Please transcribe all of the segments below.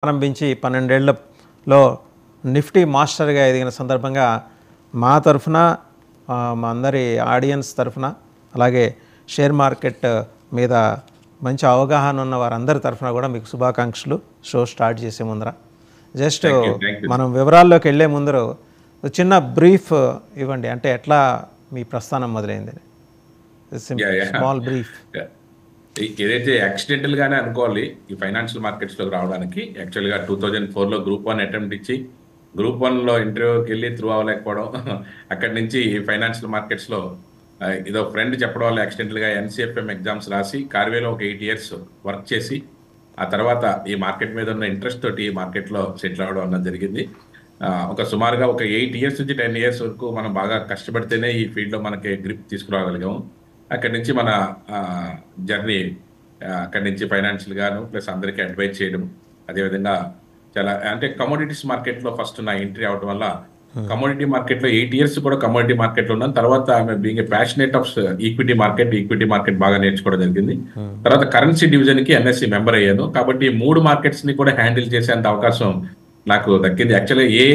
ప్రారంభించి 12 ఏళ్లలో నిఫ్టీ మాస్టర్గా ఎదిగిన సందర్భంగా మా తరఫున మా అందరి ఆడియన్స్ తరఫున అలాగే షేర్ మార్కెట్ మీద మంచి అవగాహన ఉన్న వారందరి తరఫున కూడా మీకు శుభాకాంక్షలు. షో స్టార్ట్ చేసే ముందర జస్ట్ మనం వివరాల్లోకి వెళ్ళే ముందర చిన్న బ్రీఫ్ ఇవ్వండి, అంటే ఎట్లా మీ ప్రస్థానం మొదలైంది, స్మాల్ బ్రీఫ్. ఏదైతే యాక్సిడెంటల్గానే అనుకోవాలి ఈ ఫైనాన్షియల్ మార్కెట్స్లోకి రావడానికి. యాక్చువల్గా 2004లో గ్రూప్ 1 అటెంప్ట్ ఇచ్చి గ్రూప్ 1లో ఇంటర్వ్యూకి వెళ్ళి త్రూ అవ్వలేకపోవడం, అక్కడి నుంచి ఫైనాన్షియల్ మార్కెట్స్లో ఇదో ఫ్రెండ్ చెప్పడం వల్ల యాక్సిడెంటల్గా NCFM ఎగ్జామ్స్ రాసి కార్వేలో ఒక 8 years వర్క్ చేసి ఆ తర్వాత ఈ మార్కెట్ మీద ఉన్న ఇంట్రెస్ట్ తోటి ఈ మార్కెట్లో సెటిల్ అవ్వడం అన్నది జరిగింది. సుమారుగా ఒక 8 years నుంచి 10 years వరకు మనం బాగా కష్టపడితేనే ఈ ఫీల్డ్లో మనకి గ్రిప్ తీసుకురాగలిగాము. అక్కడి నుంచి మన జర్నీ అక్కడి నుంచి ఫైనాన్షియల్గాను ప్లస్ అందరికీ అడ్వైజ్ చేయడం, అదేవిధంగా చాలా అంటే కమోడిటీస్ మార్కెట్లో ఫస్ట్ నా ఎంట్రీ అవడం వల్ల కమోడిటీ మార్కెట్లో 8 years కూడా కమోడిటీ మార్కెట్లో ఉన్నాను. తర్వాత being a passionate of equity market బాగా నేర్చుకోవడం జరిగింది. తర్వాత కరెన్సీ డివిజన్కి NSE మెంబర్ అయ్యాను. కాబట్టి 3 మార్కెట్స్ని కూడా హ్యాండిల్ చేసేంత అవకాశం నాకు దక్కింది. యాక్చువల్గా ఏ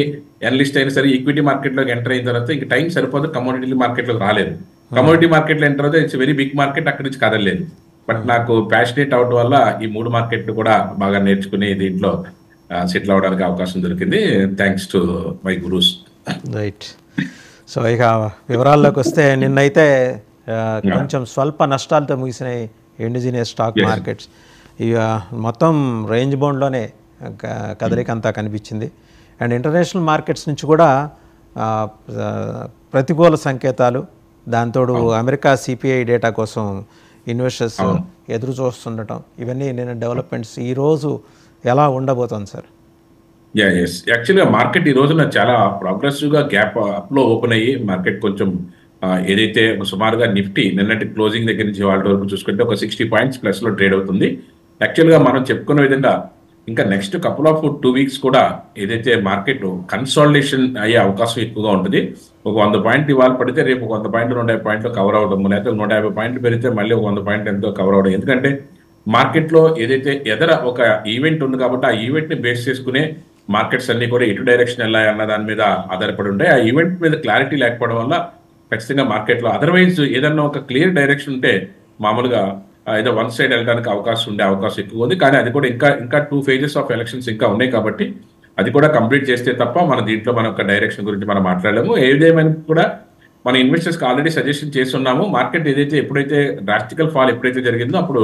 ఎనలిస్ట్ అయినా సరే ఈక్విటీ మార్కెట్లోకి ఎంటర్ అయిన తర్వాత ఇంక టైం సరిపోదు, కమోడిటీ మార్కెట్లోకి రాలేదు. కమోడిటీ మార్కెట్లో ఎంటర్ అవుతే ఇట్స్ వెరీ బిగ్ మార్కెట్, అక్కడి నుంచి కదలలేదు. బట్ నాకు ప్యాషనేట్ అవడం వల్ల ఈ 3 మార్కెట్లు కూడా బాగా నేర్చుకుని దీంట్లో సెటిల్ అవడానికి అవకాశం దొరికింది. Thanks to my gurus. Right. So ఇక వివరాల్లోకి వస్తే నిన్నైతే కొంచెం స్వల్ప నష్టాలతో ముగిసిన ఇండిజినియస్ స్టాక్ మార్కెట్స్ ఇక మొత్తం రేంజ్ బౌండ్లోనే కదలిక అంతా కనిపించింది. అండ్ ఇంటర్నేషనల్ మార్కెట్స్ నుంచి కూడా ప్రతికూల సంకేతాలు, దాంతోడు అమెరికా CPI డేటా కోసం ఇన్వెస్టర్స్ ఎదురు చూస్తుండటం, ఇవన్నీ నేను డెవలప్మెంట్స్ ఈరోజు ఎలా ఉండబోతుంది సార్? యాక్చువల్గా మార్కెట్ ఈ రోజున చాలా ప్రోగ్రెసివ్గా గ్యాప్ అప్లో ఓపెన్ అయ్యి మార్కెట్ కొంచెం ఏదైతే సుమారుగా నిఫ్టీ నిన్నటి క్లోజింగ్ దగ్గర నుంచి వాళ్ళ వరకు చూసుకుంటే ఒక 60 points ప్లస్లో ట్రేడ్ అవుతుంది. యాక్చువల్గా మనం చెప్పుకున్న విధంగా ఇంకా నెక్స్ట్ కపుల్ ఆఫ్ 2 weeks కూడా ఏదైతే మార్కెట్ కన్సాలిడేషన్ అయ్యే అవకాశం ఎక్కువగా ఉంటుంది. ఒక 100 point ఇవాళ పడితే రేపు 100 point 150 point కవర్ అవడం, లేకపోతే 150 point పెరిగితే మళ్ళీ ఒక 100 point ఎంతో కవర్ అవడం. ఎందుకంటే మార్కెట్లో ఏదైతే ఎదర ఒక ఈవెంట్ ఉంది కాబట్టి ఆ ఈవెంట్ని బేస్ చేసుకునే మార్కెట్స్ అన్ని కూడా ఎటు డైరెక్షన్ వెళ్ళాయన్న దాని మీద ఆధారపడి ఉంటాయి. ఆ ఈవెంట్ మీద క్లారిటీ లేకపోవడం వల్ల ఖచ్చితంగా మార్కెట్లో అదర్వైజ్ ఏదన్నా ఒక క్లియర్ డైరెక్షన్ ఉంటే మామూలుగా ఏదో వన్ సైడ్ వెళ్ళడానికి అవకాశం ఎక్కువ ఉంది. కానీ అది కూడా ఇంకా 2 phases ఆఫ్ ఎలక్షన్స్ ఇంకా ఉన్నాయి కాబట్టి అది కూడా కంప్లీట్ చేస్తే తప్ప మన దీంట్లో మన ఒక డైరెక్షన్ గురించి మనం మాట్లాడలేము. ఏదేమైనా కూడా మన ఇన్వెస్టర్స్కి ఆల్రెడీ సజెషన్ చేస్తున్నాము. మార్కెట్ ఎప్పుడైతే డ్రాస్టికల్ ఫాల్ ఎప్పుడైతే జరిగిందో అప్పుడు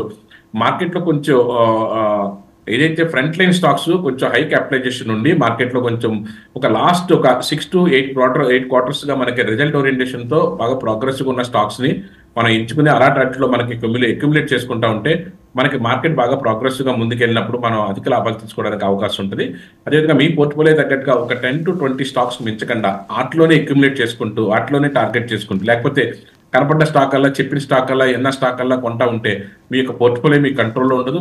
మార్కెట్లో కొంచెం ఏదైతే ఫ్రంట్ లైన్ స్టాక్స్ కొంచెం హై క్యాపిటలైజేషన్ ఉండి మార్కెట్లో కొంచెం ఒక లాస్ట్ ఒక 6 to 8 quartersగా మనకి రిజల్ట్ ఓరియంటేషన్తో బాగా ప్రోగ్రెసివ్గా ఉన్న స్టాక్స్ని మనం ఎంచుకుని అలాంటిలో మనకి అక్యుములేట్ చేసుకుంటా ఉంటే మనకి మార్కెట్ బాగా ప్రోగ్రెసివ్గా ముందుకెళ్ళినప్పుడు మనం అధిక లాభాలు తీసుకోవడానికి అవకాశం ఉంటుంది. అదేవిధంగా మీ పోర్ట్ఫోలియో తగ్గట్టుగా ఒక 10 to 20 స్టాక్స్ మించకుండా వాటిలోనే అక్యుములేట్ చేసుకుంటూ వాటిలోనే టార్గెట్ చేసుకుంటూ, లేకపోతే కనపడ్డ స్టాక్ అలా చెప్పిన స్టాక్ అలా ఎన్న స్టాక్ అలా కొంటా ఉంటే మీ యొక్క పోర్ట్ఫోలియో మీ కంట్రోల్లో ఉండదు.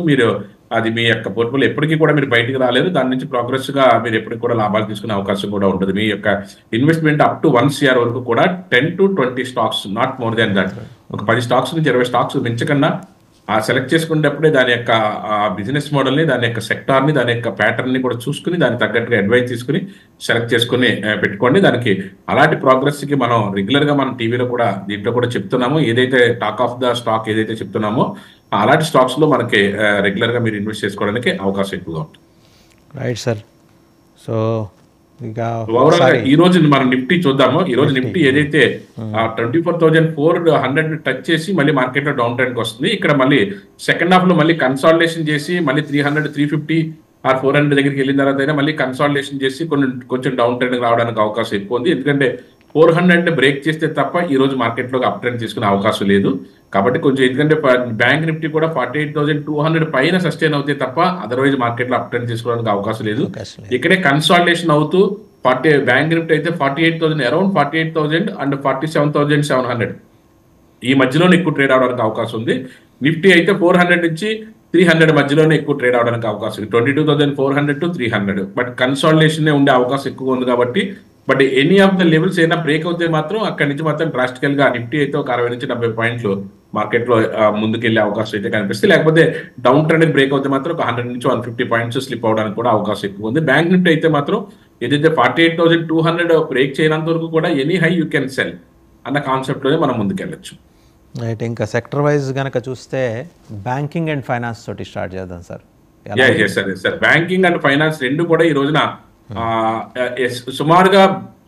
మీ యొక్క పోర్ట్ఫోలియో ఎప్పటికీ కూడా మీరు బయటికి రాలేదు. దాని నుంచి ప్రోగ్రెస్గా మీరు ఎప్పటికి కూడా లాభాలు తీసుకునే అవకాశం కూడా ఉంటుంది. మీ యొక్క ఇన్వెస్ట్మెంట్ అప్ టు 1 CR వరకు కూడా 10 to 20 stocks, not more than that. ఒక 10 స్టాక్స్ నుంచి 20 స్టాక్స్ మించకన్నా సెలెక్ట్ చేసుకునేటప్పుడే దాని యొక్క బిజినెస్ మోడల్ని, దాని యొక్క సెక్టార్ని, దాని యొక్క ప్యాటర్న్ని కూడా చూసుకుని దానికి తగ్గట్టుగా అడ్వైజ్ తీసుకుని సెలెక్ట్ చేసుకుని పెట్టుకోండి. దానికి అలాంటి ప్రోగ్రెస్కి మనం రెగ్యులర్గా మనం టీవీలో కూడా దీంట్లో కూడా చెప్తున్నాము. ఏదైతే టాక్ ఆఫ్ ద స్టాక్ ఏదైతే చెప్తున్నామో అలాంటి స్టాక్స్లో మనకి రెగ్యులర్గా మీరు ఇన్వెస్ట్ చేసుకోవడానికి అవకాశం ఎక్కువగా ఉంటుంది. Right sir. సో ఈ రోజు మనం నిఫ్టీ చూద్దాము. ఈ రోజు నిఫ్టీ ఏదైతే 24,400 టచ్ చేసి మళ్ళీ మార్కెట్ లో డౌన్ ట్రెండ్ వస్తుంది. ఇక్కడ మళ్ళీ సెకండ్ హాఫ్ లో మళ్ళీ కన్సాలిడేషన్ చేసి మళ్ళీ 300, 350 ఆర్ 400 దగ్గరికి వెళ్ళిన తర్వాత మళ్ళీ కన్సాలిడేషన్ చేసి కొంచెం డౌన్ ట్రెండ్ రావడానికి అవకాశం ఎక్కువ ఉంది. ఎందుకంటే 400 బ్రేక్ చేస్తే తప్ప ఈ రోజు మార్కెట్ లో అప్ ట్రెండ్ తీసుకునే అవకాశం లేదు. కాబట్టి కొంచెం ఎందుకంటే బ్యాంక్ నిఫ్టీ కూడా 48,200 పైన సస్టైన్ అవుతే తప్ప అదర్వైజ్ మార్కెట్ లో అప్ ట్రెండ్ తీసుకోవడానికి అవకాశం లేదు. ఇక్కడే కన్సాలిడేషన్ అవుతూ బ్యాంక్ నిఫ్టీ అయితే 48,000 అరౌండ్ 48,000 అండ్ 47,700 ఈ మధ్యలోనే ఎక్కువ ట్రేడ్ అవడానికి అవకాశం ఉంది. నిఫ్టీ అయితే 400 నుంచి 300 మధ్యలోనే ఎక్కువ ట్రేడ్ అవడానికి అవకాశం ఉంది. 22,400 to 300. బట్ కన్సాలిడేషన్ ఉండే అవకాశం ఎక్కువ ఉంది కాబట్టి but any of the levels ఏదైనా బ్రేక్ అవుతే మాత్రం అక్కడి నుంచి మాత్రం డ్రాస్టికల్ గా నిఫ్టీ అయితే ఒక 60 నుంచి 70 పాయింట్లు మార్కెట్లో ముందుకెళ్ళే అవకాశం అయితే కనిపిస్తుంది. లేకపోతే డౌన్ ట్రెండ్ బ్రేక్ అవుతే మాత్రం ఒక 100 నుంచి 150 పాయింట్స్ స్లిప్ అవడానికి కూడా అవకాశం ఎక్కువ ఉంది. బ్యాంక్ నిఫ్టీ అయితే మాత్రం ఏదైతే 48,200 బ్రేక్ చేయనంత వరకు కూడా any high you can sell అన్న కాన్సెప్ట్లోనే మనం ముందుకెళ్ళచ్చు. రైట్. ఇంకా సెక్టర్ వైజ్ కనుక చూస్తే బ్యాంకింగ్ అండ్ ఫైనాన్స్ తోటి స్టార్ట్ చేద్దాం sir. Sir banking and finance రెండు కూడా ఈ రోజున సుమారుగా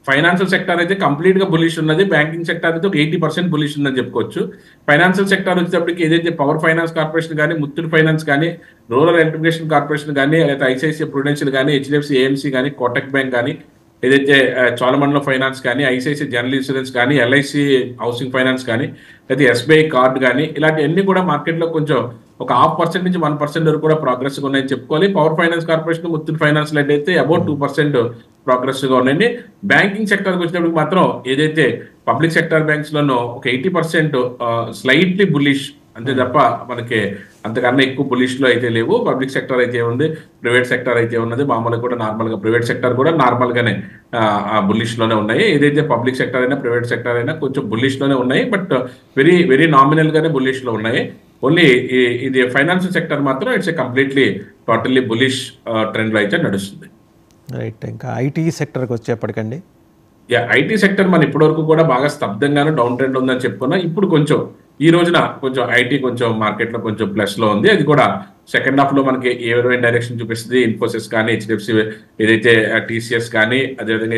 ఫైనాన్షియల్ సెక్టర్ అయితే కంప్లీట్ గా బులిష్ ఉన్నది. బ్యాంకింగ్ సెక్టర్ అయితే ఒక 80% బులిష్ ఉందని చెప్పుకోవచ్చు. ఫైనాన్షియల్ సెక్టర్ వచ్చేటప్పటికి ఏదైతే పవర్ ఫైనాన్స్ కార్పొరేషన్ కానీ, ముత్తూట్ ఫైనాన్స్ కానీ, రూరల్ ఎలక్ట్రిఫికేషన్ కార్పొరేషన్ కానీ, లేదా ఐసిఐసిఐ ప్రుడెన్షియల్ కానీ, హెచ్డిఎఫ్సి ఏఎంసీ కానీ, కోటక్ బ్యాంక్ కానీ, ఏదైతే చోళమండలం ఫైనాన్స్ కానీ, ఐసిఐసిఐ జనరల్ ఇన్సూరెన్స్ కానీ, ఎల్ఐసి హౌసింగ్ ఫైనాన్స్ కానీ, లేదా ఎస్బీఐ కార్డ్ కానీ, ఇలాంటివన్నీ కూడా మార్కెట్లో కొంచెం ఒక 0.5% నుంచి 1% వరకు కూడా ప్రోగ్రెస్గా ఉన్నాయని చెప్పుకోవాలి. Power finance corporation, Muthoot finance అయితే అబౌట్ 2% ప్రోగ్రెస్గా ఉన్నాయండి. బ్యాంకింగ్ సెక్టర్కి వచ్చినప్పుడు మాత్రం ఏదైతే పబ్లిక్ సెక్టర్ బ్యాంక్స్ లోనో ఒక 80% స్లైట్లీ బులిష్ అంతే తప్ప మనకి అంతకన్నా ఎక్కువ బులిష్ లో అయితే లేవు. పబ్లిక్ సెక్టర్ అయితే ఉంది, ప్రైవేట్ సెక్టర్ అయితే ఉన్నది. మామూలుగా కూడా నార్మల్ గా ప్రైవేట్ సెక్టర్ కూడా నార్మల్ గానే బులిష్ లోనే ఉన్నాయి. ఏదైతే పబ్లిక్ సెక్టర్ అయినా ప్రైవేట్ సెక్టర్ అయినా కొంచెం బులిష్ లోనే ఉన్నాయి, బట్ వెరీ వెరీ నామినల్ గానే బులిష్ లో ఉన్నాయి. ఓన్లీ ఇది ఫైనాన్షియల్ సెక్టర్ మాత్రం it's completely totally bullish trend లో అయితే నడుస్తుంది. రైట్. ఇంకా ఐటీ సెక్టర్కి వచ్చేప్పటికండి, ఐటీ సెక్టర్ మన ఇప్పటి వరకు కూడా బాగా స్తబ్దంగానే డౌన్ ట్రెండ్ ఉందని చెప్పుకున్నా. ఇప్పుడు కొంచెం ఈ రోజున కొంచెం ఐటీ కొంచెం మార్కెట్ లో కొంచెం ప్లస్ లో ఉంది. అది కూడా సెకండ్ హాఫ్ లో మనకి ఏ విధమైన డైరెక్షన్ చూపిస్తుంది. ఇన్ఫోసిస్ కానీ, హెచ్డిఎఫ్సి ఏదైతే టీసీఎస్ కానీ, అదేవిధంగా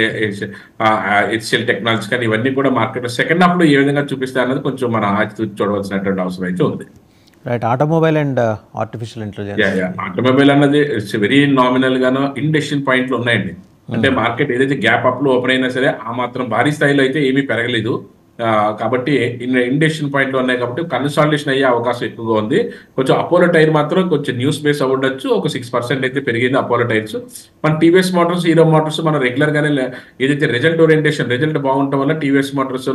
హెచ్సిఎల్ టెక్నాలజీస్ కానీ, ఇవన్నీ కూడా మార్కెట్ లో సెకండ్ హాఫ్ లో ఏ విధంగా చూపిస్తాయి అన్నది కొంచెం మన ఆచి చూడవలసినటువంటి అవసరం అయితే ఉంది. Right. Automobile and artificial intelligence, automobile అన్నది ఇట్స్ వెరీ నామినల్ గాను ఇండెసిషన్ పాయింట్లు ఉన్నాయండి. అంటే మార్కెట్ ఏదైతే గ్యాప్ అప్ లో ఓపెన్ అయినా సరే ఆ మాత్రం భారీ స్థాయిలో అయితే ఏమీ పెరగలేదు. కాబట్టి ఇండెసిషన్ పాయింట్లు ఉన్నాయి కాబట్టి కన్సాలిడేషన్ అయ్యే అవకాశం ఎక్కువగా ఉంది. కొంచెం అపోలో టైర్ మాత్రం కొంచెం న్యూస్ బేస్ అవ్వడచ్చు, ఒక 6% అయితే పెరిగింది అపోలో టైర్స్. మన టీవీఎస్ మోటార్స్, హీరో మోటార్స్ మనం రెగ్యులర్ గానే ఏదైతే రిజల్ట్ ఓరియంటేషన్ రిజల్ట్ బాగుండటం వల్ల టీవీఎస్ మోటార్స్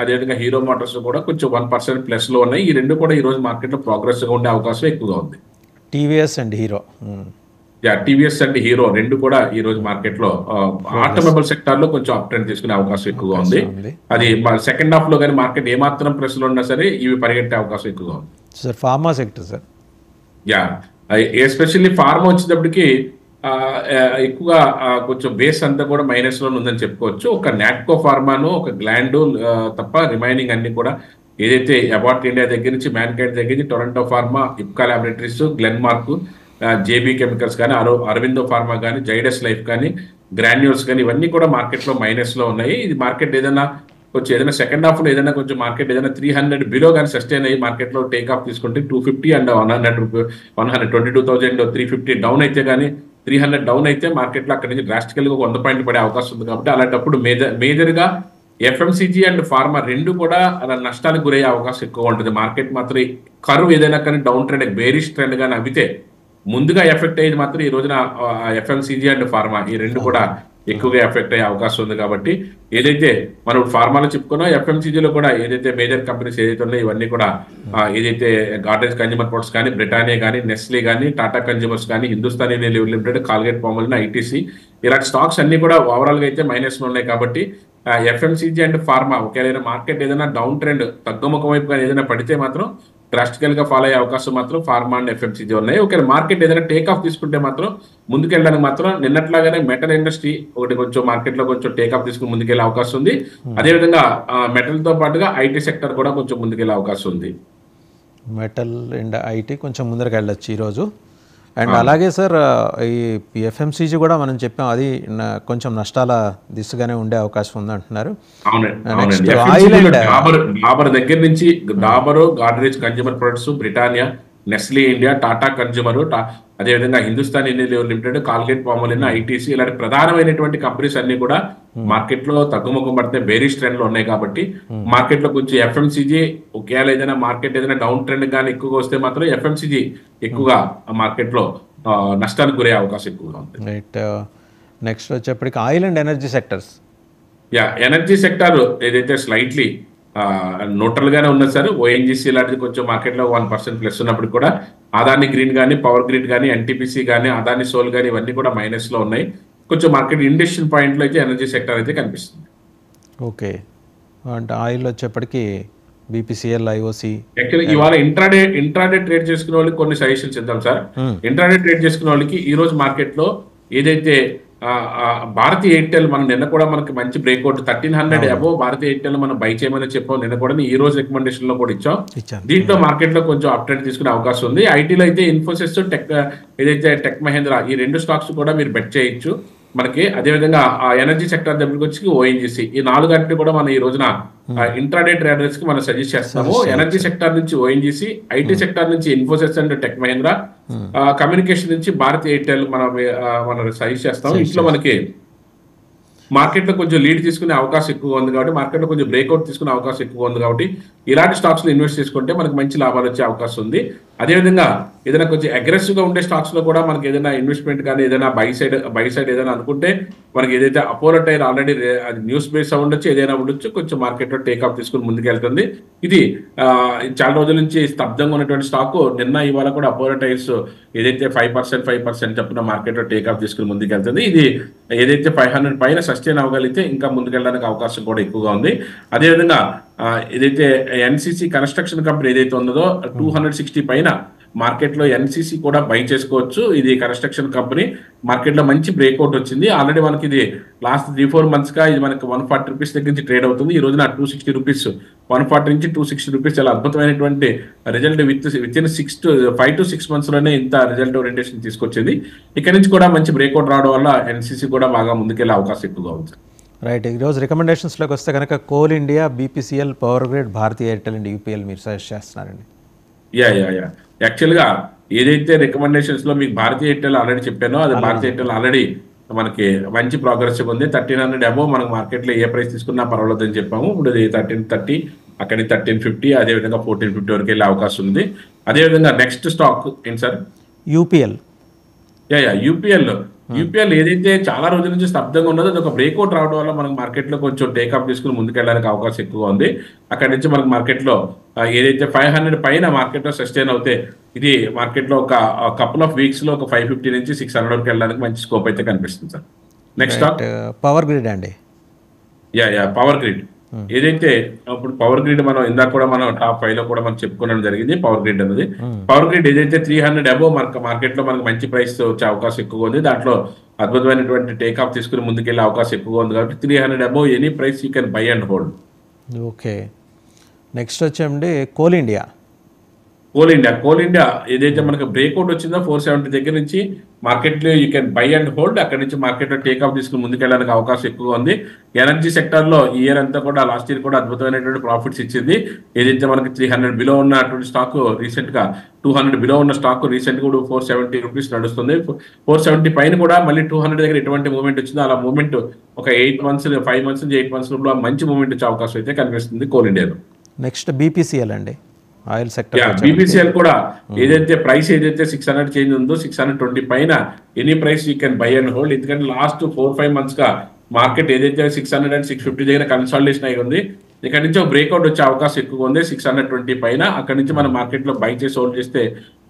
అదేవిధంగా హీరో మోటార్స్ కూడా కొంచెం 1% ప్లస్ లో ఉన్నాయి. ఈ రెండు కూడా ఈ రోజు మార్కెట్ లో ప్రోగ్రెస్ గా ఉండే అవకాశం ఎక్కువగా ఉంది. TVS and hero, TVS and hero రెండు కూడా ఈ రోజు మార్కెట్ లో ఆటోమొబైల్ సెక్టర్ లో కొంచెం అప్ ట్రెండ్ తీసుకునే అవకాశం ఎక్కువగా ఉంది. అది సెకండ్ హాఫ్ లో కానీ మార్కెట్ ఏమాత్రం ప్రెస్ లో ఉన్నా సరే ఇవి పరిగెట్టే అవకాశం ఎక్కువగా ఉంది. Sir pharma sector sir, especially pharma వచ్చేటప్పటికి ఎక్కువగా కొంచెం బేస్ అంతా కూడా మైనస్ లో ఉందని చెప్పుకోవచ్చు. ఒక నాట్కో ఫార్మాను, ఒక గ్లాండ్ తప్ప రిమైనింగ్ అన్ని కూడా ఏదైతే అబార్ట్ ఇండియా దగ్గర నుంచి మ్యాన్కైండ్ దగ్గర నుంచి Toronto pharma, Ipca laboratories, Glenmark, JB chemicals కానీ, అరవిందో ఫార్మా కానీ, జైడస్ లైఫ్ కానీ, గ్రాన్యూల్స్ కానీ, ఇవన్నీ కూడా మార్కెట్ లో మైనస్ లో ఉన్నాయి. ఇది మార్కెట్ ఏదైనా కొంచెం ఏదైనా సెకండ్ హాఫ్ లో ఏదైనా కొంచెం మార్కెట్ ఏదైనా 300 బిలో కానీ సస్టైన్ అయ్యి మార్కెట్ లో టేక్ ఆఫ్ తీసుకుంటే 250 అండ్ 122,350 డౌన్ అయితే కానీ 300 డౌన్ అయితే మార్కెట్ లో అక్కడ నుంచి డ్రాస్టికల్ గా 100 పాయింట్లు పడే అవకాశం ఉంది. కాబట్టి అలాంటప్పుడు మేజర్ గా ఎఫ్ఎంసీజీ అండ్ ఫార్మా రెండు కూడా అలా నష్టాలకు గురయ్యే అవకాశం ఎక్కువ ఉంటుంది. మార్కెట్ మాత్రం కర్వ్ ఏదైనా కానీ డౌన్ ట్రెండ్ బేరిష్ ట్రెండ్ కానీ అవితే ముందుగా ఎఫెక్ట్ అయ్యేది మాత్రం ఈ రోజున ఎఫ్ఎంసీజీ అండ్ ఫార్మా ఈ రెండు కూడా ఎక్కువగా ఎఫెక్ట్ అయ్యే అవకాశం ఉంది. కాబట్టి ఏదైతే మనం ఫార్మాలో చెప్పుకున్నా ఎఫ్ఎంసీజీలో కూడా ఏదైతే మేజర్ కంపెనీస్ ఏదైతే ఉన్నాయో ఇవన్నీ కూడా ఏదైతే గార్డెన్స్ కన్జ్యూమర్ ప్రొడక్ట్స్ కానీ, బ్రిటానియా కానీ, నెస్లే కానీ, టాటా కన్జ్యూమర్స్ కానీ, Hindustan Unilever limited, Colgate Palmolive, ITC ఇలాంటి స్టాక్స్ అన్ని కూడా ఓవరాల్ గా అయితే మైనస్ లో ఉన్నాయి. కాబట్టి ఎఫ్ఎంసీజీ అండ్ ఫార్మా ఒకవేళ మార్కెట్ ఏదైనా డౌన్ ట్రెండ్ తగ్గుముఖం వైపుగా ఏదైనా పడితే మాత్రం డ్రాస్టికల్ గా ఫాలో అయ్యే అవకాశం మాత్రం ఫార్మా అండ్ ఎఫ్ఎంసీజీ ఉన్నాయి. ఒకవేళ మార్కెట్ ఏదైనా టేక్ ఆఫ్ తీసుకుంటే మాత్రం ముందుకెళ్ళడానికి మాత్రం నిన్నట్లాగానే మెటల్ ఇండస్ట్రీ ఒకటి కొంచెం మార్కెట్ లో కొంచెం టేక్ ఆఫ్ తీసుకుని ముందుకెళ్లే అవకాశం ఉంది. అదేవిధంగా మెటల్ తో పాటుగా ఐటీ సెక్టర్ కూడా కొంచెం ముందుకెళ్లే అవకాశం ఉంది. మెటల్ అండ్ ఐటీ కొంచెం ముందరకు వెళ్ళొచ్చు ఈరోజు. అండ్ అలాగే సార్ ఈ ఎఫ్ఎంసీజీ కూడా మనం చెప్పాం అది కొంచెం నష్టాల దిశగానే ఉండే అవకాశం ఉంది అంటున్నారు. డాబర్ దగ్గర నుంచి Dabur, Godrej consumer products, Britannia, Nestle India, Tata consumer, అదేవిధంగా Hindustan Unilever limited, Colgate Palmolive, ITC ఇలాంటి ప్రధానమైనటువంటి కంపెనీస్ అన్ని కూడా మార్కెట్ లో తగ్గుముఖం పడితే బేరిష్ ట్రెండ్ లో ఉన్నాయి. కాబట్టి మార్కెట్ లో కొంచెం ఎఫ్ఎంసీజీ ఒకవేళ ఏదైనా మార్కెట్ ఏదైనా డౌన్ ట్రెండ్ కానీ ఎక్కువగా వస్తే మాత్రం ఎఫ్ఎంసీజీ ఎక్కువగా మార్కెట్ లో నష్టానికి గురయ్యే అవకాశం ఎక్కువగా ఉంది. రైట్. నెక్స్ట్ వచ్చేప్పటికి oil and energy sectors. Energy sector ఏదైతే స్లైట్లీ న్యూట్రల్ గానే ఉన్నది సార్. ఓఎన్జీసీ లాంటిది కొంచెం మార్కెట్ లో 1% ప్లస్ ఉన్నప్పుడు కూడా అదాని గ్రీన్ కానీ, పవర్ గ్రిడ్ కానీ, ఎన్టీపీసీ కానీ, అదాని సోల్ కానీ ఇవన్నీ కూడా మైనస్ లో ఉన్నాయి. కొంచెం మార్కెట్ ఇండస్ట్రియల్ పాయింట్ లో అయితే ఎనర్జీ సెక్టర్ అయితే కనిపిస్తుంది. ఓకే. అంటే ఆయిల్ వచ్చేప్పటికి బీపీసీఎల్, ఐఓసి. యాక్చువల్లీ ఇవాళ ఇంట్రాడే ట్రేడ్ చేసుకునే వాళ్ళకి కొన్ని సజెషన్స్ ఇద్దాం సార్. ఇంట్రాడే ట్రేడ్ చేసుకునే వాళ్ళకి ఈ రోజు మార్కెట్ లో ఏదైతే భారతీ ఎయిర్టెల్ మనం నిన్న కూడా మనకి మంచి బ్రేక్అవుట్ 1300 అబోవ్ భారతీ ఎయిర్టెల్ మనం బై చేయమని చెప్పాం నిన్న కూడా, ఈ రోజు రికమెండేషన్ లో కూడా ఇచ్చాం. దీంట్లో మార్కెట్ లో కొంచెం అప్ ట్రెండ్ తీసుకునే అవకాశం ఉంది. ఐటీలో అయితే ఇన్ఫోసిస్, ఏదైతే టెక్ మహేంద్ర, ఈ 2 స్టాక్స్ కూడా మీరు బెట్ చేయొచ్చు మనకి. అదేవిధంగా ఆ ఎనర్జీ సెక్టర్ దగ్గరికి వచ్చి ఓఎన్జీసీ, ఈ 4 గంటలు కూడా మనం ఈ రోజున ఇంట్రాడే ట్రేడర్స్ కి మనం సజెస్ట్ చేస్తాము. ఎనర్జీ సెక్టర్ నుంచి ఓఎన్జీసీ, ఐటీ సెక్టర్ నుంచి Infosys and tech Mahindra, communication నుంచి భారతీ ఎయిర్టెల్ మనం సజెస్ట్ చేస్తాము. ఇంట్లో మనకి మార్కెట్ లో కొంచెం లీడ్ తీసుకునే అవకాశం ఎక్కువ ఉంది కాబట్టి, మార్కెట్ లో కొంచెం బ్రేక్అవుట్ తీసుకునే అవకాశం ఎక్కువ ఉంది కాబట్టి ఇలాంటి స్టాక్స్ లో ఇన్వెస్ట్ చేసుకుంటే మనకి మంచి లాభాలు వచ్చే అవకాశం ఉంది. అదేవిధంగా ఏదైనా కొంచెం అగ్రెసివ్ గా ఉండే స్టాక్స్ లో కూడా మనకి ఏదైనా ఇన్వెస్ట్మెంట్ కానీ ఏదైనా బై సైడ్ ఏదైనా అనుకుంటే మనకి ఏదైతే Apollo tyre already news base ఉండొచ్చు, ఏదైనా ఉండొచ్చు, కొంచెం మార్కెట్ లో టేక్ ఆఫ్ తీసుకుని ముందుకు వెళ్తుంది. ఇది చాలా రోజుల నుంచి స్తబ్దంగా ఉన్నటువంటి స్టాక్ నిన్న ఇవాళ కూడా అపోలో టైర్స్ ఏదైతే 5% చొప్పున మార్కెట్ లో టేక్ ఆఫ్ తీసుకుని ముందుకు వెళ్తుంది. ఇది ఏదైతే 500 పైన సస్టైన్ అవ్వగలిగితే ఇంకా ముందుకెళ్ళడానికి అవకాశం కూడా ఎక్కువగా ఉంది. అదేవిధంగా ఏదైతే ఎన్సీసీ కన్స్ట్రక్షన్ కంపెనీ ఏదైతే ఉన్నదో 260 పైన మార్కెట్ లో ఎన్సీసీ కూడా బై చేసుకోవచ్చు. ఇది కన్స్ట్రక్షన్ కంపెనీ మార్కెట్ లో మంచి బ్రేక్అవుట్ వచ్చింది. ఆల్రెడీ మనకి ఇది లాస్ట్ 3-4 months గా ఇది మనకి 140 రూపీస్ దగ్గర నుంచి ట్రేడ్ అవుతుంది. ఈ రోజున 260 రూపీస్, 140 నుంచి 260 రూపీస్ చాలా అద్భుతమైనటువంటి result with in 5 to 6 months లోనే ఇంత రిజల్ట్ ఓరియంటేషన్ తీసుకొచ్చింది. ఇక్కడ నుంచి కూడా మంచి బ్రేక్అవుట్ రావడం వల్ల ఎన్సీసీ కూడా బాగా ముందుకెళ్లే అవకాశం ఎక్కువగా ఉంది. రైట్, ఈరోజు రికమెండేషన్స్లోకి వస్తే కనుక Coal India, BPCL, power grid, Bharti Airtel and UPL మీరు సజెస్ట్ చేస్తున్నారండి. యా యాక్చువల్ గా ఏదైతే రికమెండేషన్స్ లో మీకు భారతీ ఎయిర్టెల్ ఆల్రెడీ చెప్పానో, అది భారతీ ఎయిర్టెల్ ఆల్రెడీ మనకి మంచి ప్రోగ్రెస్ ఉంది. 1300 అబోవ్ మనకు మార్కెట్ లో ఏ ప్రైస్ తీసుకున్నా పర్వాలేదు అని చెప్పాము. ఇప్పుడు 1330, అక్కడి 1350, అదేవిధంగా 1450 వరకు వెళ్ళే అవకాశం ఉంది. అదేవిధంగా నెక్స్ట్ స్టాక్ ఏంటి సార్? యూపీఎల్. యూపీఎల్ ఏదైతే చాలా రోజుల నుంచి స్తబ్దంగా ఉన్నదో అది ఒక బ్రేక్అవుట్ రావడం వల్ల మనకు మార్కెట్ లో కొంచెం టేక్అప్ తీసుకుని ముందుకెళ్ళడానికి అవకాశం ఎక్కువ ఉంది. అక్కడి నుంచి మనకు మార్కెట్ లో ఏదైతే 500 పైన మార్కెట్ లో సస్టైన్ అవుతే ఇది మార్కెట్ లో ఒక కపుల్ ఆఫ్ వీక్స్ లో ఒక 550 నుంచి 600 వరకు వెళ్ళడానికి మంచి స్కోప్ అయితే కనిపిస్తుంది sir. Next stock power grid అండి. పవర్ గ్రిడ్ ఏదైతే ఇప్పుడు పవర్ గ్రిడ్ మనం ఇందాక కూడా మనం టాప్ 5 లో కూడా మనం చెప్పుకోవడం జరిగింది. పవర్ గ్రిడ్ అనేది పవర్ గ్రిడ్ ఏదైతే 300 అబోవ్ మార్కెట్ లో మనకు మంచి ప్రైస్ వచ్చే అవకాశం ఎక్కువ ఉంది. దాంట్లో అద్భుతమైనటువంటి టేక్ ఆఫ్ తీసుకుని ముందుకెళ్లే అవకాశం ఎక్కువ ఉంది కాబట్టి 300 above any price you can buy and hold. Okay, next వచ్చేయండి కోల్ ఇండియా. కోల్ ఇండియా ఏదైతే మనకు బ్రేక్అవుట్ వచ్చిందో 470 దగ్గర నుంచి మార్కెట్ లో you can buy and hold. అక్కడ నుంచి మార్కెట్ లో టేక్ ఆఫ్ తీసుకుని ముందుకెళ్ళడానికి అవకాశం ఎక్కువ ఉంది. ఎనర్జీ సెక్టర్ లో ఈ ఇయర్ అంతా కూడా లాస్ట్ ఇయర్ కూడా అద్భుతమైనటువంటి ప్రాఫిట్స్ ఇచ్చింది. ఏదైతే మనకి 300 బిలో ఉన్నటువంటి స్టాక్ రీసెంట్ గా 200 బిలో ఉన్న స్టాక్ రీసెంట్ గా 470 రూపీస్ నడుస్తుంది. 470 పైన కూడా మళ్ళీ 200 దగ్గర ఎటువంటి మూవ్మెంట్ వచ్చిందో అలా మూవ్మెంట్ ఒక 5 months నుంచి 8 months లో మంచి మూవ్మెంట్ వచ్చే అవకాశం అయితే కనిపిస్తుంది కోల్ ఇండియాలో. నెక్స్ట్ బీపీసీఎల్ అండి, ఆయిల్ సెక్టర్. బీపీసీఎల్ కూడా ఏదైతే ప్రైస్ ఏదైతే 600 చేంజ్ ఉందో 620 పైన any price you can buy and hold. ఎందుకంటే లాస్ట్ 4-5 months గా మార్కెట్ ఏదైతే 600 and 650 దగ్గర కన్సాలిడేషన్ అయి ఉంది. ఇక్కడ నుంచి ఒక బ్రేక్అవుట్ వచ్చే అవకాశం ఎక్కువ ఉంది 620 పైన. అక్కడ నుంచి మనం మార్కెట్ లో బై చేసి హోల్డ్ చేస్తే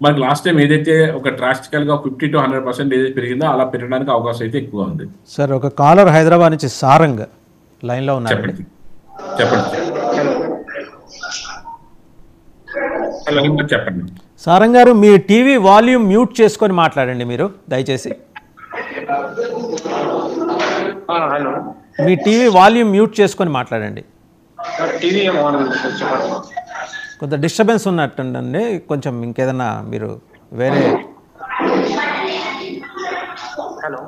మనకి లాస్ట్ టైం ఏదైతే ఒక డ్రాస్టికల్ గా 50 to 100% ఏదైతే పెరిగిందో అలా పెరగడానికి అవకాశం అయితే ఎక్కువ ఉంది. సార్ ఒక కాలర్ హైదరాబాద్ నుంచి సారంగ్ లైన్ లో ఉన్నారు. చెప్పండి. చెప్పండి సారంగ్ గారు, మీ టీవీ వాల్యూమ్ మ్యూట్ చేసుకొని మాట్లాడండి మీరు దయచేసి. హలో, మీ టీవీ వాల్యూమ్ మ్యూట్ చేసుకొని మాట్లాడండి. కొంత డిస్టర్బెన్స్ ఉన్నట్టుండండి, కొంచెం ఇంకేదన్నా మీరు వేరే. హలో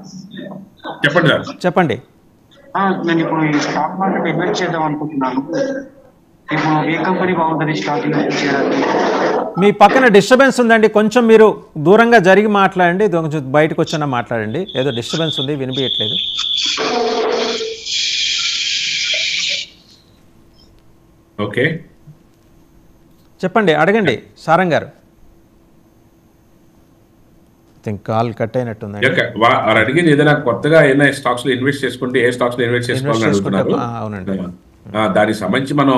చెప్పండి సార్. చెప్పండి. నేను ఇప్పుడు ఈ స్టాక్ మార్కెట్ ఇన్వెస్ట్ చేద్దాం అనుకుంటున్నాను. ఇప్పుడు ఏ కంపెనీ బాగుంటుంది స్టాక్ ఇన్వెస్ట్ చేయడానికి? మీ పక్కన డిస్టర్బెన్స్ ఉందండి, కొంచెం మీరు దూరంగా జరిగి మాట్లాడండి, కొంచెం బయటకు వచ్చినా మాట్లాడండి. ఏదో డిస్టర్బెన్స్ ఉంది, వినిపించట్లేదు. ఓకే, చెప్పండి, అడగండి సారంగ్ గారు. కాల్ కట్ అయినట్టుందండి. వారు అడిగింది ఏదైనా కొత్తగా ఏదైనా స్టాక్స్ లో ఇన్వెస్ట్ చేసుకుంటే ఏ స్టాక్స్ లో ఇన్వెస్ట్ చేసుకోవాలని అడుగుతున్నారు. అవునండి. దానికి సంబంధించి మనం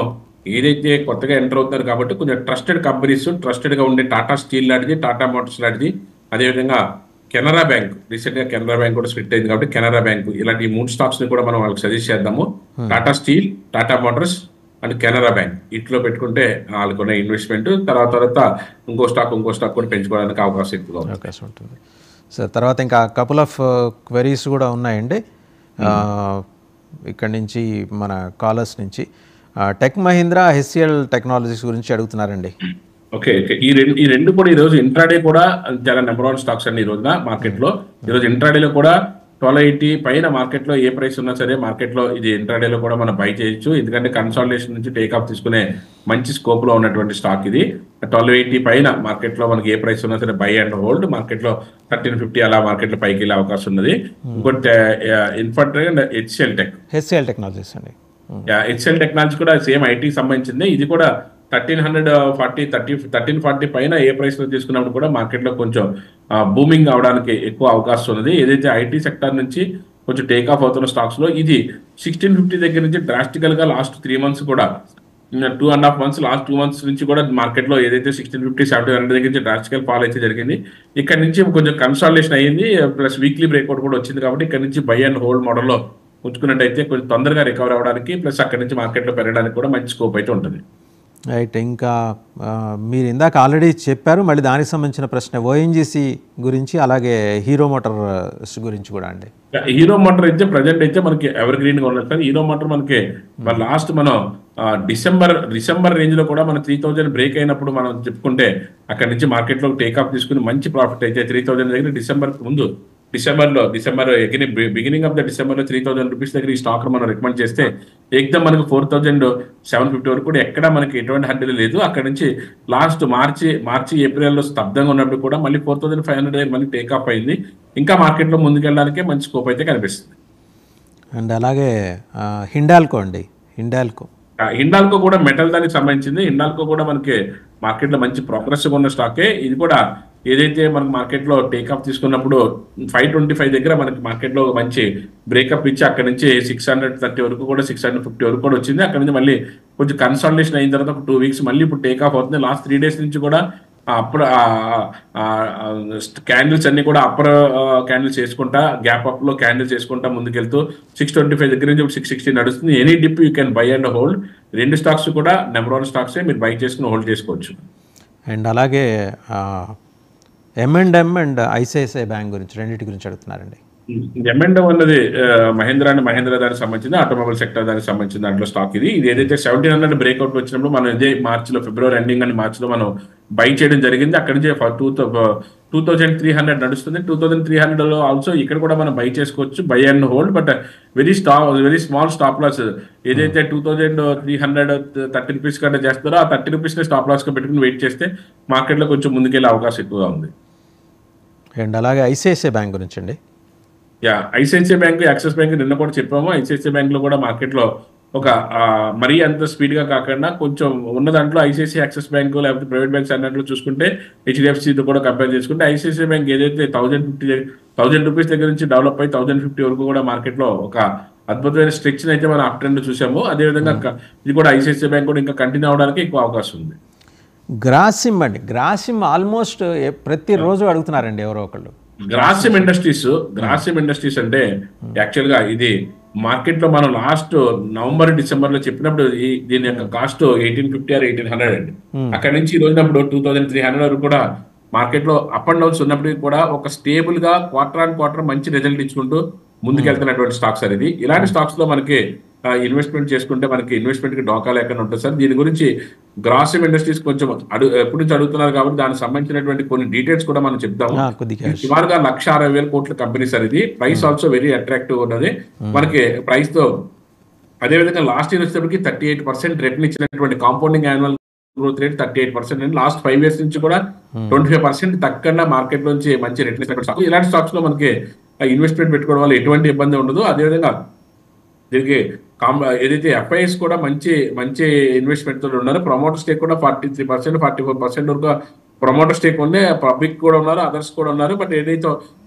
ఏదైతే కొత్తగా ఎంటర్ అవుతున్నారు కాబట్టి కొంచెం ట్రస్టెడ్ కంపెనీస్, ట్రస్టెడ్ గా ఉండే టాటా స్టీల్ లాంటిది, టాటా మోటార్స్ లాంటిది, అదేవిధంగా కెనరా బ్యాంక్, రీసెంట్ గా కెనరా బ్యాంక్ కూడా స్ప్లిట్ అయింది కాబట్టి కెనరా బ్యాంక్, ఇలాంటి 3 స్టాక్స్ ని కూడా మనం వాళ్ళకి సజెస్ట్ చేద్దాము. Tata steel, Tata Motors, and Canara bank ఇట్లో పెట్టుకుంటే వాళ్ళకున్న ఇన్వెస్ట్మెంట్ తర్వాత ఇంకో స్టాక్ కూడా పెంచుకోవడానికి అవకాశం ఎక్కువగా ఉంది. అవకాశం ఉంటుంది సార్. తర్వాత ఇంకా కపుల్ ఆఫ్ క్వెరీస్ కూడా ఉన్నాయండి ఇక్కడ నుంచి మన కాలర్స్ నుంచి. టెక్ మహీంద్రా, HCL టెక్నాలజీస్ గురించి అడుగుతున్నారండి. ఓకే, ఈ రెండు కూడా ఈరోజు ఇంట్రాడే కూడా చాలా నెంబర్ 1 స్టాక్స్ అండి ఈ రోజున మార్కెట్లో. ఈరోజు ఇంట్రాడేలో కూడా 1280 పైన మార్కెట్లో ఏ ప్రైస్ ఉన్నా సరే మార్కెట్లో ఇది ఇంట్రాడేలో కూడా మనం బై చేయొచ్చు. ఎందుకంటే కన్సాలిడేషన్ నుంచి టేక్ ఆఫ్ తీసుకునే మంచి స్కోప్ లో ఉన్నటువంటి స్టాక్ ఇది. 1280 పైన మార్కెట్లో మనకి ఏ ప్రైస్ ఉన్నా సరే బై అండ్ హోల్డ్. మార్కెట్లో 1350 అలా మార్కెట్లో పైకి వెళ్ళే అవకాశం ఉన్నది. ఇంకోటి ఇన్ఫాటెక్ అండ్ HCL టెక్నాలజీస్ అండి. HCL టెక్నాలజీ కూడా సేమ్ ఐటీకి సంబంధించింది. ఇది కూడా 1340 పైన ఏ ప్రైస్ లో తీసుకున్నప్పుడు కూడా మార్కెట్ లో కొంచెం బూమింగ్ అవడానికి ఎక్కువ అవకాశం ఉన్నది. ఏదైతే ఐటీ సెక్టర్ నుంచి కొంచెం టేక్ ఆఫ్ అవుతున్న స్టాక్స్ లో ఇది 1650 దగ్గర నుంచి డ్రాస్టికల్ గా లాస్ట్ 3 months కూడా 2.5 months లాస్ట్ 2 months నుంచి కూడా మార్కెట్ లో ఏదైతే 1650 1700 దగ్గర నుంచి డ్రాస్టికల్ ఫాల్ అయితే జరిగింది. ఇక్కడ నుంచి కొంచెం కన్సాలిడేషన్ అయ్యింది, ప్లస్ వీక్లీ బ్రేక్అవుట్ కూడా వచ్చింది. కాబట్టి ఇక్కడ నుంచి బై అండ్ హోల్డ్ మోడల్లో ఉంచుకున్నట్టయితే కొంచెం తొందరగా రికవర్ అవ్వడానికి, ప్లస్ అక్కడ నుంచి మార్కెట్లో పెరగడానికి కూడా మంచి స్కోప్ అయితే ఉంటుంది. రైట్. ఇంకా మీరు ఇందాక ఆల్రెడీ చెప్పారు, మళ్ళీ దానికి సంబంధించిన ప్రశ్న ONGC గురించి, అలాగే హీరో మోటార్స్ గురించి కూడా అండి. హీరో మోటార్ అయితే ప్రజెంట్ అయితే మనకి ఎవర్ గ్రీన్ గా ఉన్నది సార్. హీరో మోటార్ మనకి లాస్ట్ మనం డిసెంబర్ రేంజ్ లో కూడా మనం 3000 బ్రేక్ అయినప్పుడు మనం చెప్పుకుంటే అక్కడ నుంచి మార్కెట్ లో టేక్ ఆఫ్ తీసుకుని మంచి ప్రాఫిట్ అయితే 3000 దగ్గర December beginning of the December లో 3000 రూపీస్ దగ్గర ఈ స్టాక్ మనం రికమెండ్ చేస్తే ఏకదం మనకు 4750 వరకు కూడా ఎక్కడ మనకి ఎటువంటి హడ్డీ లేదు. అక్కడ నుంచి లాస్ట్ మార్చి ఏప్రిల్ లో స్తబ్దంగా ఉన్నప్పుడు కూడా మళ్ళీ 4500 దగ్గర మళ్ళీ టేక్ ఆఫ్ అయింది. ఇంకా మార్కెట్ లో ముందుకెళ్ళడానికి మంచి స్కోప్ అయితే కనిపిస్తుంది. అండ్ అలాగే హిండాల్కో కూడా మెటల్ దానికి సంబంధించింది. హిండాల్కో కూడా మనకి మార్కెట్ లో మంచి ప్రోగ్రెసివ్ ఉన్న స్టాకే. ఇది కూడా ఏదైతే మనకి మార్కెట్ లో టేక్ ఆఫ్ తీసుకున్నప్పుడు 525 దగ్గర మనకి మార్కెట్ లో మంచి బ్రేకప్ ఇచ్చి అక్కడ నుంచి 630 వరకు కూడా 650 వరకు కూడా వచ్చింది. అక్కడ నుంచి మళ్ళీ కొంచెం కన్సాలిడేషన్ అయిన తర్వాత ఒక 2 weeks మళ్ళీ ఇప్పుడు టేక్ ఆఫ్ అవుతుంది. లాస్ట్ 3 days నుంచి కూడా అప్పర్ క్యాండిల్స్ అన్ని కూడా అప్పర్ క్యాండిల్స్ చేసుకుంటా, గ్యాప్ అప్ లో క్యాండిల్స్ చేసుకుంటా ముందుకెళ్తూ 625 దగ్గర నుంచి 660 నడుస్తుంది. Any dip you can buy and hold. 2 stocks కూడా నెంబర్ 1 స్టాక్సే, మీరు బై చేసుకుని హోల్డ్ చేసుకోవచ్చు. అండ్ అలాగే M&M అండ్ ICICI బ్యాంక్ గురించి, రెండింటి గురించి అడుగుతున్నారండి. M&M అన్నది మహేంద్ర దానికి సంబంధించింది, ఆటోమొబైల్ సెక్టర్ దానికి సంబంధించిన దాంట్లో స్టాక్ ఇది. ఏదైతే 1700 బ్రేక్అవుట్ వచ్చినప్పుడు మనం ఇదే ఫిబ్రవరి ఎండింగ్ అని మార్చిలో మనం బై చేయడం జరిగింది. అక్కడి నుంచి 2300 నడుస్తుంది. 2300 లో ఆల్సో ఇక్కడ కూడా మనం బై చేసుకోవచ్చు, buy and hold. But very small stop loss. ఏదైతే 2330 రూపీస్ కంటే చేస్తారో ఆ 30 రూపీస్ స్టాప్ లాస్ గా పెట్టుకుని వెయిట్ చేస్తే మార్కెట్ లో కొంచెం ముందుకెళ్ళే అవకాశం ఎక్కువగా ఉంది. అండ్ అలాగే ICICI బ్యాంక్ గురించి అండి. ఐసిఐసిఐ బ్యాంక్, యాక్సిస్ బ్యాంక్ నిన్న కూడా చెప్పాము. ఐసిఐసిఐ బ్యాంక్ లో కూడా మార్కెట్ లో ఒక మరీ అంత స్పీడ్ గా కాకుండా కొంచెం ఉన్న దాంట్లో ఐసిఐసిఐ, యాక్సిస్ బ్యాంక్ లేకపోతే ప్రైవేట్ బ్యాంక్స్ అన్నట్లు చూసుకుంటే HDFC తో కూడా కంపేర్ చేసుకుంటే ఐసిఐసిఐ బ్యాంక్ ఏదైతే 1000 రూపీస్ దగ్గర నుంచి డెవలప్ అయ్యి 1050 వరకు కూడా మార్కెట్ లో ఒక అద్భుతమైన స్ట్రెచ్ అయితే మనం అప్ ట్రెండ్ చూసాము. అదేవిధంగా ఇది కూడా ఐసిఐసిఐ బ్యాంక్ కూడా ఇంకా కంటిన్యూ అవడానికి ఎక్కువ అవకాశం ఉంది. గ్రాసిమ్ ఆల్మోస్ట్ ప్రతిరోజు అడుగుతున్నారండి ఎవరో ఒకళ్ళు. గ్రాసిమ్ ఇండస్ట్రీస్ అంటే యాక్చువల్ గా ఇది మార్కెట్ లో మనం లాస్ట్ నవంబర్ డిసెంబర్ లో చెప్పినప్పుడు దీని యొక్క కాస్ట్ 1850 or 1800 అండి. అక్కడ నుంచి ఈ రోజునప్పుడు 2300 వరకు కూడా మార్కెట్ లో అప్ అండ్ డౌన్స్ ఉన్నప్పటికీ కూడా ఒక స్టేబుల్ గా క్వార్టర్ మంచి రిజల్ట్ ఇచ్చుకుంటూ ముందుకెళ్తున్నటువంటి స్టాక్స్ అనేది. ఇలాంటి స్టాక్స్ లో మనకి ఇన్వెస్ట్మెంట్ చేసుకుంటే మనకి ఇన్వెస్ట్మెంట్ కి డోకా లేకుండా ఉంటుంది సార్. దీని గురించి గ్రాసిమ్ ఇండస్ట్రీస్ కొంచెం ఎప్పటి నుంచి అడుగుతున్నారు కాబట్టి దానికి సంబంధించినటువంటి కొన్ని డీటెయిల్స్ కూడా మనం చెప్తాము. సుమారుగా 1,60,000 కోట్ల కంపెనీ సార్ ఇది. ప్రైస్ ఆల్సో వెరీ అట్రాక్టివ్ ఉన్నది మనకి ప్రైస్ తో. అదేవిధంగా లాస్ట్ ఇయర్ వచ్చేటప్పటికి 38% రిటర్న్ ఇచ్చినటువంటి కాంపౌండింగ్ యాన్యువల్ గ్రోత్ రేట్ 38% అండి. లాస్ట్ 5 years నుంచి కూడా 25% తక్కువ మార్కెట్ నుంచి మంచి రిటర్న్ ఇచ్చినటువంటి స్టాక్. ఇలాంటి స్టాక్స్ లో మనకి ఇన్వెస్ట్మెంట్ పెట్టుకోవడం వల్ల ఎటువంటి ఇబ్బంది ఉండదు. అదేవిధంగా దీనికి ఏదైతే FIS కూడా మంచి ఇన్వెస్ట్మెంట్ తోటి ఉన్నారు. ప్రమోటర్ స్టేక్ కూడా 43%, 44% వరకు ప్రమోటర్ స్టేక్ ఉంది. పబ్లిక్ కూడా ఉన్నారు, అదర్స్ కూడా ఉన్నారు. బట్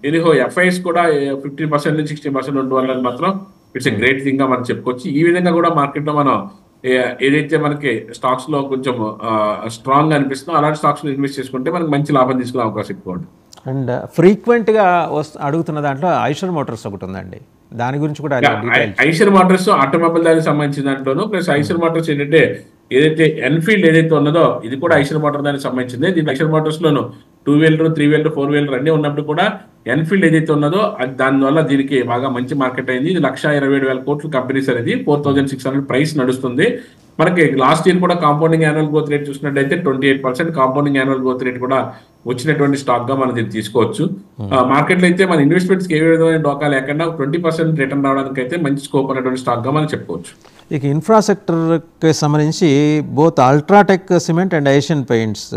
ఏదో FIS కూడా 15% నుంచి 16% ఉండడం వల్ల మాత్రం ఇట్స్ ఎ గ్రేట్ థింగ్ గా మనం చెప్పుకోవచ్చు. ఈ విధంగా కూడా మార్కెట్ లో మనం ఏదైతే మనకి స్టాక్స్ లో కొంచెం స్ట్రాంగ్ గా అనిపిస్తుందో అలాంటి స్టాక్స్ లో ఇన్వెస్ట్ చేసుకుంటే మనకి మంచి లాభం తీసుకునే అవకాశం ఎక్కువ ఉంటుంది. అండ్ ఫ్రీక్వెంట్గా అడుగుతున్న దాంట్లో ఐషర్ మోటార్స్ ఒకటి ఉందండి. దాని గురించి కూడా డీటెయిల్స్. ఐషర్ మోటార్స్ ఆటోమొబైల్ దానికి సంబంధించిన దాంట్లోను, ప్లస్ ఐషర్ మోటార్స్ ఏంటంటే ఏదైతే ఎన్ఫీల్డ్ ఏదైతే ఉన్నదో ఇది కూడా ఐషర్ మోటార్ దానికి సంబంధించింది. దీని ఐషర్ మోటార్స్ లోను 2 వీలర్ 3 వీలర్ 4 వీలర్ అన్ని ఉన్నప్పుడు కూడా ఎన్ఫీల్డ్ ఏదైతే ఉన్నదో దానివల్ల దీనికి బాగా మంచి మార్కెట్ అయింది. ఇది 1,27,000 కోట్లు కంపెనీస్ అనేది 4,600 ప్రైస్ నడుస్తుంది. మనకి లాస్ట్ ఇయర్ కూడా కాంపౌండింగ్ యాన్యువల్ గ్రోత్ రేట్ చూసినట్టయితే 28% కాంపౌండింగ్ యాన్యువల్ గ్రోత్ రేట్ కూడా వచ్చినటువంటి స్టాక్ గా మనం దీన్ని తీసుకోవచ్చు. మార్కెట్ లో అయితే మన ఇన్వెస్ట్మెంట్స్ ఏ విధమైన డోకా లేకుండా 20% రిటర్న్ రావడానికి అయితే మంచి స్కోప్ అనేటువంటి స్టాక్ గా మనం చెప్పుకోవచ్చు. ఇక ఇన్ఫ్రాస్ట్రక్చర్కి సంబంధించి both UltraTech cement and Asian paints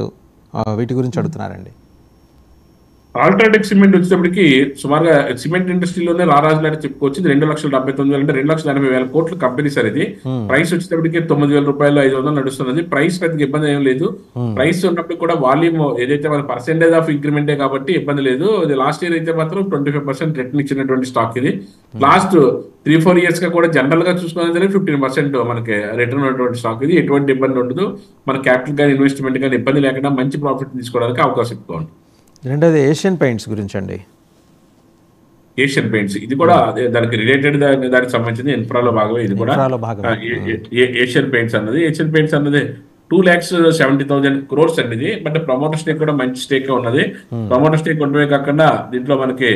వీటి గురించి అడుగుతున్నారండి. అల్ట్రాటెక్ సిమెంట్ వచ్చేటప్పటికి సుమారుగా సిమెంట్ ఇండస్ట్రీలోనే రారాజులాంటి చెప్పుకోవచ్చు. ఇది 2,79,000 అంటే 2,80,000 కోట్ల కంపెనీ సార్. ఇది ప్రైస్ వచ్చేటప్పటికి 9,000 రూపాయలు 500 నడుస్తున్నది. ప్రైస్ పెద్దగా ఇబ్బంది ఏం లేదు. ప్రైస్ ఉన్నప్పుడు కూడా వాల్యూమ్ ఏదైతే మన పర్సెంటేజ్ ఆఫ్ ఇంక్రిమెంటే కాబట్టి ఇబ్బంది లేదు. ఇది లాస్ట్ ఇయర్ అయితే మాత్రం 25% రిటర్న్ ఇచ్చినటువంటి స్టాక్. ఇది లాస్ట్ 3-4 ఇయర్స్ గా కూడా జనరల్ గా చూసుకున్నది 15% మనకి రిటర్న్ ఉన్నటువంటి స్టాక్. ఇది ఎటువంటి ఇబ్బంది ఉండదు. మన క్యాపిటల్ కానీ ఇన్వెస్ట్మెంట్ కానీ ఇబ్బంది లేకుండా మంచి ప్రాఫిట్ తీసుకోవడానికి అవకాశం ఎక్కువ ఉంటుంది. రెండోది ఏషియన్ పెయింట్స్ గురించి అండి. ఏషియన్ పెయింట్స్ ఇది కూడా దానికి రిలేటెడ్ దానికి సంబంధించింది ఇన్ఫ్రాలో భాగమే. ఇది కూడా ఏషియన్ పెయింట్స్ అన్నది 2,70,000 crores అండి ఇది. బట్ ప్రమోటర్ స్టేక్ కూడా మంచి స్టేక్ ఉన్నది. ప్రమోటర్ స్టేక్ ఉండటమే కాకుండా దీంట్లో మనకి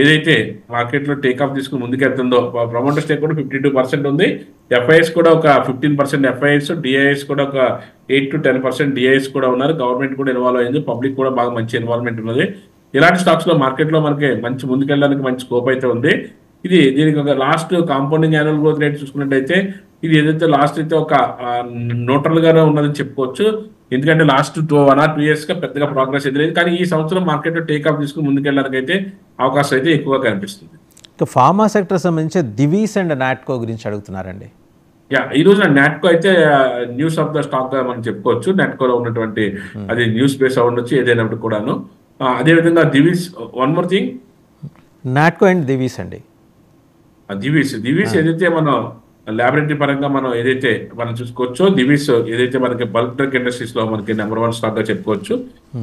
ఏదైతే మార్కెట్ లో టేక్ ఆఫ్ తీసుకుని ముందుకెళ్తుందో ప్రమోటర్ స్టేక్ కూడా 52% ఉంది. ఎఫ్ఐఎస్ కూడా ఒక 15% ఎఫ్ఐఎస్, డిఐఎస్ కూడా ఒక 8 to 10% డిఐఎస్ కూడా ఉన్నారు. గవర్నమెంట్ కూడా ఇన్వాల్వ్ అయింది, పబ్లిక్ కూడా బాగా మంచి ఇన్వాల్వ్మెంట్ ఉన్నది. ఇలాంటి స్టాక్స్ లో మార్కెట్ లో మనకి మంచి ముందుకెళ్ళడానికి మంచి స్కోప్ అయితే ఉంది. దీనికి ఒక last compounding annual growth rate చూసుకున్నట్టయితే ఇది ఏదైతే లాస్ట్ అయితే ఒక న్యూట్రల్ గానే ఉన్నదని చెప్పుకోవచ్చు. ఎందుకంటే లాస్ట్ 1 or 2 years గా పెద్దగా ప్రోగ్రెస్ ఎదురైంది. కానీ ఈ సంవత్సరం మార్కెట్ లో టేక్ ఆఫ్ తీసుకుని ముందుకెళ్ళడానికి అయితే అవకాశం అయితే ఎక్కువగా కనిపిస్తుంది. ఫార్మా సెక్టర్ సంబంధించి దివీస్ అండ్ నాట్కో గురించి అడుగుతున్నారండి. ఈ రోజు నాట్కో అయితే న్యూస్ ఆఫ్ ద స్టాక్ గా మనం చెప్పుకోవచ్చు. నాట్కోలో ఉన్నటువంటి అది న్యూస్ బేస్ అవ్వచ్చు ఏదైనప్పుడు కూడాను. అదేవిధంగా Divi's, one more thing, Natco and Divi's అండి. దివీస్ ఏదైతే మనం ల్యాబొరేటరీ పరంగా మనం ఏదైతే మనం చూసుకోవచ్చో, దివీస్ ఏదైతే మనకి బల్క్ డ్రగ్ ఇండస్ట్రీస్ లో మనకి నెంబర్ 1 స్టాక్ గా చెప్పుకోవచ్చు.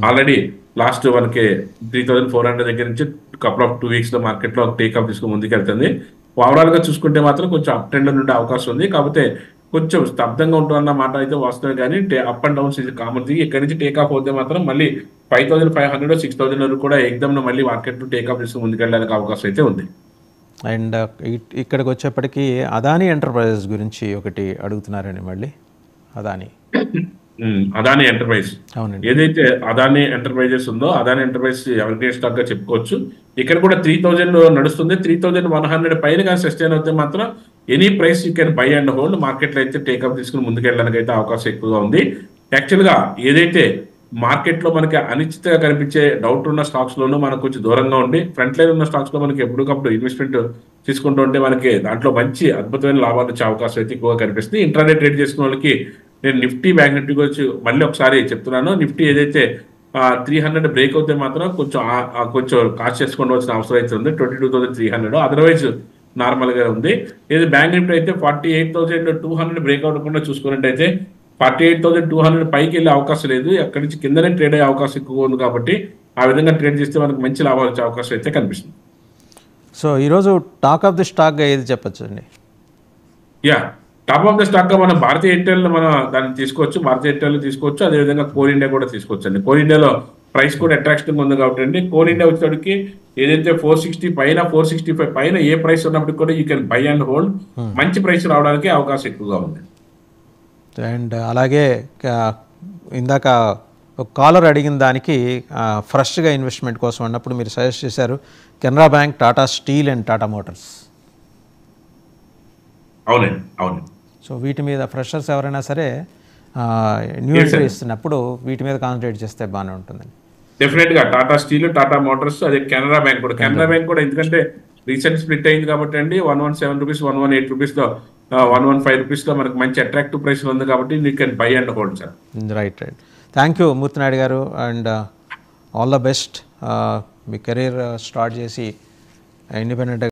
ఆల్రెడీ లాస్ట్ మనకి 3,400 దగ్గర నుంచి కపుల్ ఆఫ్ 2 weeks లో మార్కెట్ లో టేక్ ఆఫ్ తీసుకుని ముందుకెళ్తుంది. ఓవరాల్ గా చూసుకుంటే మాత్రం కొంచెం అప్ ట్రెండ్ ఉండే అవకాశం ఉంది. కాకపోతే కొంచెం స్తబ్దంగా ఉంటుందన్న మాట అయితే వస్తుంది. కానీ అప్ అండ్ డౌన్స్ ఇది కామన్ థింగ్. ఇక్కడ నుంచి టేక్ ఆఫ్ అవుతే మాత్రం మళ్ళీ 5,500 6,000 వరకు కూడా ఎగ్దమ్ మళ్ళీ మార్కెట్ లో టేక్ ఆఫ్ తీసుకుని ముందుకెళ్ళడానికి అవకాశం అయితే ఉంది. అండ్ ఇక్కడికి వచ్చేప్పటికీ అదానీ ఎంటర్ప్రైజెస్ గురించి ఒకటి అడుగుతున్నారండి. మళ్ళీ అదానీ ఎంటర్ప్రైజ్ ఏదైతే అదానీ ఎంటర్ప్రైజెస్ ఉందో, అదానీ ఎంటర్ప్రైజ్ ఎవరికైనా స్టాక్ గా చెప్పుకోవచ్చు. ఇక్కడ కూడా 3,000 నడుస్తుంది. 3,100 పైన కానీ సస్టైన్ అవుతే మాత్రం any price you can buy and hold. Market లో అయితే టేకప్ తీసుకుని ముందుకెళ్ళడానికి అయితే అవకాశం ఎక్కువగా ఉంది. యాక్చువల్ గా ఏదైతే మార్కెట్ లో మనకి అనిశ్చితంగా కనిపించే డౌట్ ఉన్న స్టాక్స్ లోనూ మనకు కొంచెం దూరంగా ఉండి ఫ్రంట్ లైన్ ఉన్న స్టాక్స్ లో మనకి ఎప్పటికప్పుడు ఇన్వెస్ట్మెంట్ తీసుకుంటూ ఉంటే మనకి దాంట్లో మంచి అద్భుతమైన లాభాలు వచ్చే అవకాశం అయితే ఎక్కువగా కనిపిస్తుంది. ఇంట్రాడే ట్రేడ్ చేసుకున్న వాళ్ళకి నేను నిఫ్టీ, బ్యాంక్ నిఫ్టీ గురించి మళ్ళీ ఒకసారి చెప్తున్నాను. నిఫ్టీ ఏదైతే 300 బ్రేక్ అవుతే మాత్రం కొంచెం కాస్ట్ చేసుకోవాల్సిన అవసరం అయితే ఉంది. 22,300 అదర్వైజ్ నార్మల్ గా ఉంది. ఏది బ్యాంక్ నిఫ్టీ అయితే 48,200 బ్రేక్ అవ్వకుండా చూసుకున్నట్టయితే 48,200 పైకి వెళ్ళే అవకాశం లేదు. అక్కడి నుంచి కిందనే ట్రేడ్ అయ్యే అవకాశం ఎక్కువ ఉంది. కాబట్టి ఆ విధంగా ట్రేడ్ చేస్తే మనకు మంచి లాభాలు వచ్చే అవకాశం అయితే కనిపిస్తుంది. సో ఈరోజు టాక్ ఆఫ్ ది స్టాక్ గా ఏది చెప్పచ్చు అండి? టాప్ ఆఫ్ ద స్టాక్ గా మనం భారతీయ ఎయిర్టెల్ మనం దాన్ని తీసుకోవచ్చు. భారతీయ ఎయిర్టెల్ తీసుకోవచ్చు. అదేవిధంగా కోల్ ఇండియా కూడా తీసుకోవచ్చు అండి. కోల్ ఇండియాలో ప్రైస్ కూడా అట్రాక్షన్ ఉంది కాబట్టి అండి. కోల్ ఇండియా వచ్చేటికి ఏదైతే 460 పైన 465 పైన ఏ ప్రైస్ ఉన్నప్పటికీ కూడా you can buy and hold. మంచి ప్రైస్ రావడానికి అవకాశం ఎక్కువగా ఉంది. అండ్ అలాగే ఇందాక ఒక కాలర్ అడిగిన దానికి ఫ్రెష్గా ఇన్వెస్ట్మెంట్ కోసం అన్నప్పుడు మీరు సజెస్ట్ చేశారు Canara bank, Tata steel and Tata Motors. అవునండి, అవును. సో వీటి మీద ఫ్రెషర్స్ ఎవరైనా సరే న్యూ ఎంట్రీ ఇస్తున్నప్పుడు వీటి మీద కాన్సన్ట్రేట్ చేస్తే బాగానే ఉంటుందండి. డెఫినెట్ గా టాటా స్టీల్, టాటా మోటార్స్, అదే కెనరా బ్యాంక్ కూడా. కెనరా బ్యాంక్ కూడా ఎందుకంటే రీసెంట్ స్ప్లిట్ అయింది కాబట్టి అండి 117 రూపీస్, 118 రూపీస్లో, 115 రూపీస్లో మనకు మంచి అట్రాక్టివ్ ప్రైస్ ఉంది కాబట్టి you can buy and hold sir. Right. Thank you Murthy Naidu గారు, అండ్ ఆల్ ద బెస్ట్. మీ కెరీర్ స్టార్ట్ చేసి ఇండిపెండెంట్